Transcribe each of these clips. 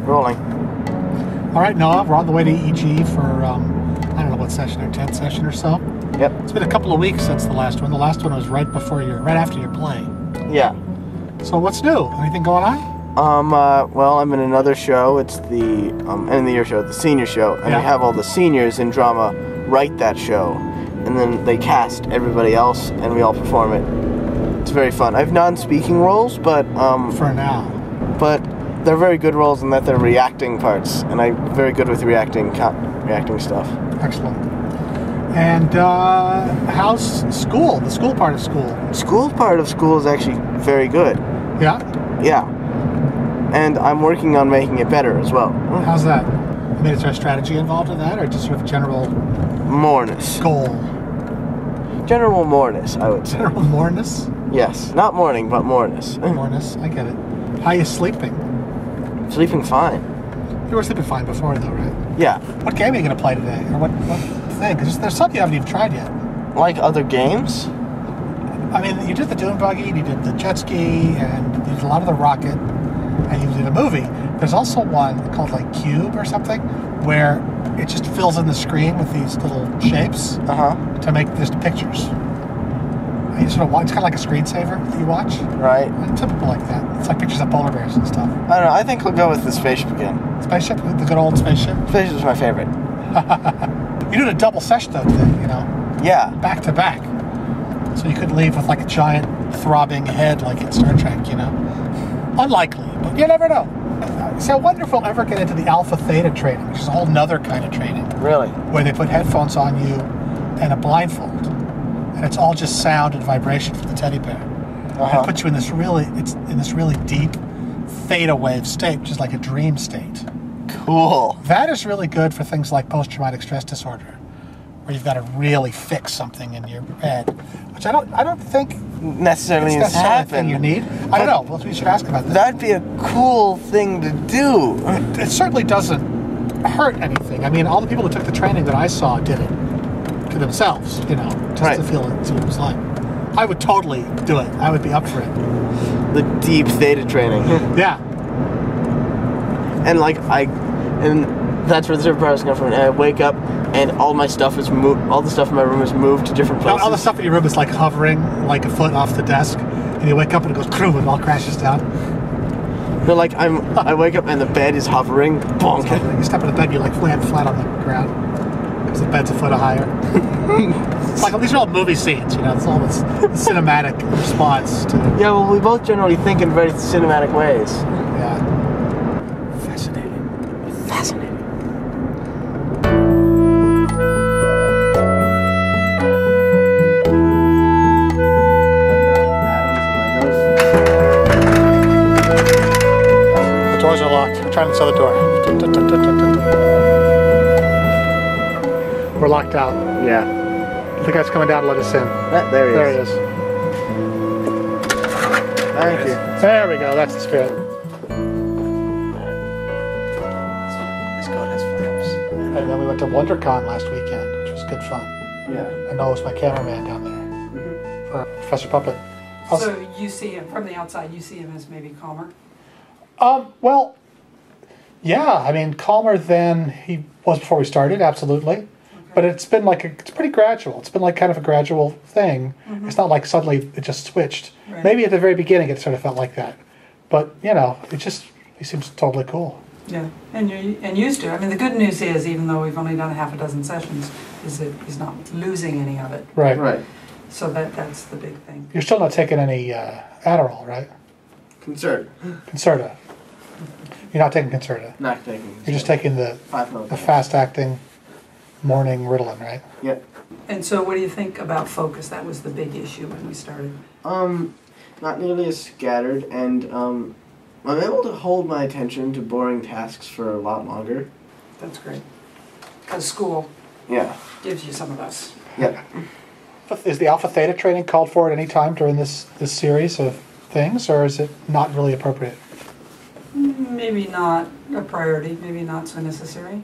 Rolling. All right, Noah, we're on the way to EEG for, I don't know what session, our 10th session or so. Yep. It's been a couple of weeks since the last one. The last one was right after your play. Yeah. So what's new? Anything going on? Well, I'm in another show. It's the, end of the year show, the senior show. And we have all the seniors in drama write that show. And then they cast everybody else, and we all perform it. It's very fun. I have non-speaking roles, but, For now. But they're very good roles in that they're reacting parts, and I'm very good with reacting stuff. Excellent. And how's school? The school part of school? School part of school is actually very good. Yeah? Yeah. And I'm working on making it better as well. How's that? I mean, is there a strategy involved in that, or just sort of general... Moreness. Goal? General moreness, I would say. General moreness? Yes. Not morning, but moreness. Moreness, I get it. How are you sleeping? Sleeping fine. You were sleeping fine before, though, right? Yeah. What game are you going to play today? Or what thing? Because there's something you haven't even tried yet. Like other games? I mean, you did the dune buggy, and you did the jet ski, and you did a lot of the rocket, and you did a movie. There's also one called, like, Cube or something, where it just fills in the screen with these little shapes to make just pictures. And you sort of watch, it's kind of like a screensaver that you watch. Right. And typical like that. It's like pictures of polar bears and stuff. I don't know. I think we'll go with the spaceship again. Spaceship? The good old spaceship? Spaceship's my favorite. You did a double session, though, today, you know? Yeah. Back to back. So you could leave with like a giant throbbing head like in Star Trek, you know? Unlikely, but you never know. So I wonder if we'll ever get into the alpha theta training, which is a whole nother kind of training. Really? Where they put headphones on you and a blindfold. And it's all just sound and vibration from the teddy bear. And it puts you in this really deep theta wave state, which is like a dream state. Cool. That is really good for things like post-traumatic stress disorder, where you've got to really fix something in your head, which I don't think necessarily needs to happen. You need. I don't know. Well, we should ask about that. That'd be a cool thing to do. It certainly doesn't hurt anything. I mean, all the people who took the training that I saw did it to themselves, you know, just to feel it, see what it was like. I would totally do it. I would be up for it. The deep theta training. Yeah. And like that's where the superpowers come from. And I wake up and all my stuff is moved. All the stuff in my room is moved to different places. All the stuff in your room is like hovering like a foot off the desk, and you wake up and it goes boom, and it all crashes down. No, like I wake up and the bed is hovering. Bonk. You step in the bed, you like land flat on the ground because the bed's a foot higher. It's like these are all movie scenes, you know. It's all this cinematic response to. Yeah, well, we both generally think in very cinematic ways. Yeah. Fascinating. The doors are locked. We're trying to sell the door. We're locked out. Yeah. The guy's coming down to let us in. There he is. Thank you. There we go. That's the spirit. This coat has flames. And then we went to WonderCon last weekend, which was good fun. Yeah. And Noah was my cameraman down there for Professor Puppet. So you see him from the outside. You see him as maybe calmer. Well, yeah. I mean, calmer than he was before we started. Absolutely. Okay. But it's been like it's pretty gradual. It's been like kind of a gradual thing. It's not like suddenly it just switched. Right. Maybe at the very beginning it sort of felt like that, but you know, he seems totally cool. Yeah, and used to. I mean, the good news is, even though we've only done a half a dozen sessions, is that he's not losing any of it. Right. Right. So that's the big thing. You're still not taking any Adderall, right? Concerta. You're not taking Concerta. Not taking Concerta. You're just taking the fast-acting morning Ritalin, right? Yeah. And so what do you think about focus? That was the big issue when we started. Not nearly as scattered, and I'm able to hold my attention to boring tasks for a lot longer. That's great. Because school gives you some of those. Yeah. Is the alpha theta training called for at any time during this series of things, or is it not really appropriate? Maybe not a priority, maybe not so necessary.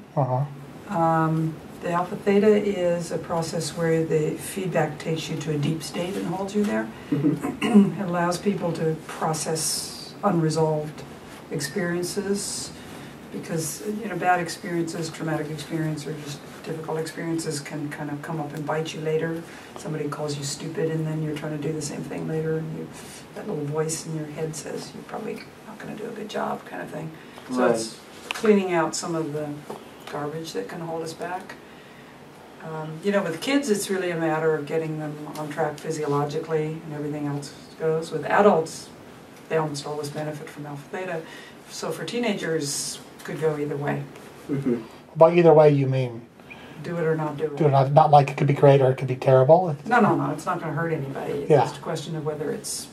The alpha theta is a process where the feedback takes you to a deep state and holds you there. It allows people to process unresolved experiences, because bad experiences, traumatic experience, or just difficult experiences can kind of come up and bite you later. Somebody calls you stupid, and then you're trying to do the same thing later, and that little voice in your head says you're probably not going to do a good job, kind of thing. So it's cleaning out some of the garbage that can hold us back. With kids, it's really a matter of getting them on track physiologically, and everything else goes. With adults, they almost always benefit from alpha theta. So for teenagers, could go either way. Mm-hmm. By either way, you mean? Do it or not do it. Do it or not like it could be great or it could be terrible? No, it's not going to hurt anybody. It's just a question of whether it's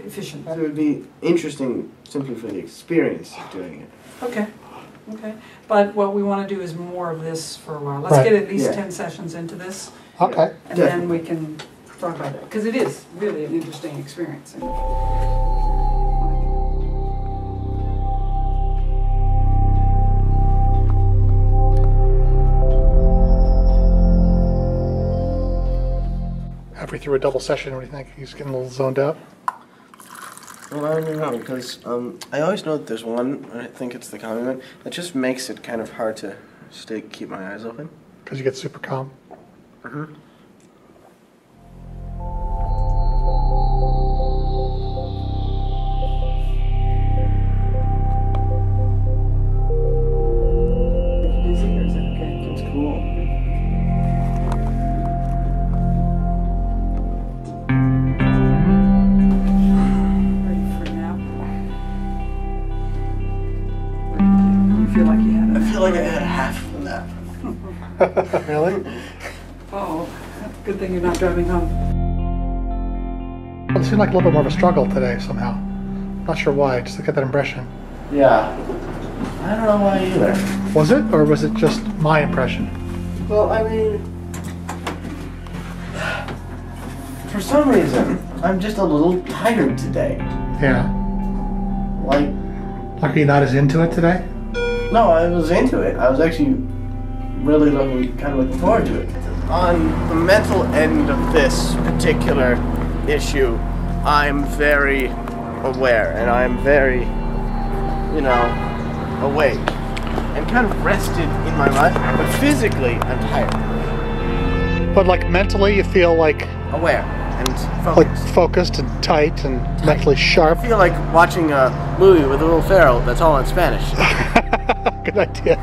efficient. So it would be interesting simply for the experience of doing it. Okay. But what we want to do is more of this for a while. Let's get at least 10 sessions into this. Okay. And then we can talk about it. Because it is really an interesting experience. Halfway through a double session, what do you think? He's getting a little zoned out? Well, I don't know, because I always know that there's one, I think it's the calming one, that just makes it kind of hard to keep my eyes open. Because you get super calm? Mm-hmm. I feel like I had half of that. Really? Oh, good thing you're not driving home. It seemed like a little bit more of a struggle today somehow. Not sure why, just to get that impression. Yeah. I don't know why either. Was it, or was it just my impression? Well, I mean, for some reason, I'm just a little tired today. Yeah. Like are you not as into it today? No, I was into it. I was actually really looking forward to it. On the mental end of this particular issue, I'm very aware and I'm very, awake and kind of rested in my mind, but physically I'm tired. But like mentally you feel like aware and focused. Like focused and tight and mentally sharp. I feel like watching a movie with Will Ferrell that's all in Spanish. Good idea.